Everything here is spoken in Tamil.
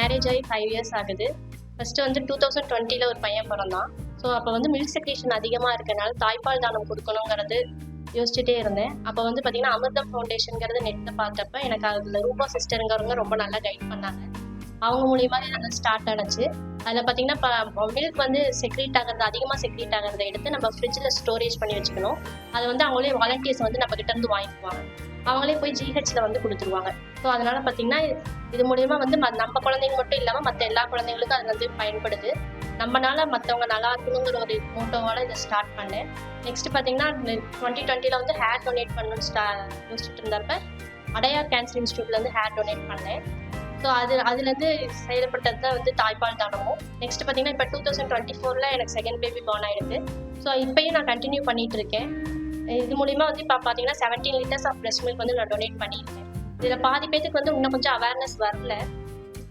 மேரேஜ் ஆகி 5 இயர்ஸ் ஆகுது. ஃபஸ்ட்டு வந்து 2020 ஒரு பையன் பிறந்தான். ஸோ அப்போ வந்து மில்க் செக்ரேஷன் அதிகமாக இருக்கனால தாய்ப்பால் தானம் கொடுக்கணுங்கிறது யோசிச்சுட்டே இருந்தேன். அப்போ வந்து பார்த்தீங்கன்னா அமிர்தம் ஃபவுண்டேஷனுங்கிறது நெட்டில் பார்த்தப்ப எனக்கு அதில் ரூபா சிஸ்டருங்கிறவங்க ரொம்ப நல்லா கைட் பண்ணாங்க. அவங்க மூலியமாக அது ஸ்டார்ட் ஆனச்சு. அதில் பார்த்தீங்கன்னா இப்போ மில்க் வந்து செக்ரேட் ஆகிறது அதிகமாக செக்ரேட் ஆகிறத எடுத்து நம்ம ஃப்ரிட்ஜில் ஸ்டோரேஜ் பண்ணி வச்சுக்கணும். அதை வந்து அவங்களே வாலண்டியர்ஸ் வந்து நம்ம கிட்ட இருந்து வாங்கிக்குவாங்க. அவங்களே போய் ஜிஹெச்சில் வந்து கொடுத்துருவாங்க. ஸோ அதனால பார்த்தீங்கன்னா இது மூலயமா வந்து நம்ம குழந்தைங்க மட்டும் இல்லாமல் மற்ற எல்லா குழந்தைங்களுக்கும் அது வந்து பயன்படுது. நம்மனால மற்றவங்க நல்லா இருக்கணுங்கிற ஒரு மோட்டோவால் இதை ஸ்டார்ட் பண்ணேன். நெக்ஸ்ட் பார்த்தீங்கன்னா 2020 வந்து ஹேர் டொனேட் பண்ணணும்னு யோசிச்சுட்டு இருந்தப்ப அடையார் கேன்சர் இன்ஸ்டியூட்லேருந்து ஹேர் டொனேட் பண்ணேன். ஸோ அதுலேருந்து செயல்பட்டது தான் வந்து தாய்ப்பால் தானமும். நெக்ஸ்ட் பார்த்தீங்கன்னா இப்போ 2024 எனக்கு செகண்ட் பேபி பார்ன் ஆகிடுது. ஸோ இப்போயும் நான் கண்டினியூ பண்ணிகிட்டு இருக்கேன். இது மூலிமா வந்து இப்போ பார்த்தீங்கன்னா 17 லிட்டர்ஸ் ஆஃப் பிரெஸ்ட் மில்க் வந்து நான் டொனேட் பண்ணியிருக்கேன். இதில் பாதி பேத்துக்கு வந்து இன்னும் கொஞ்சம் அவேர்னஸ் வரல.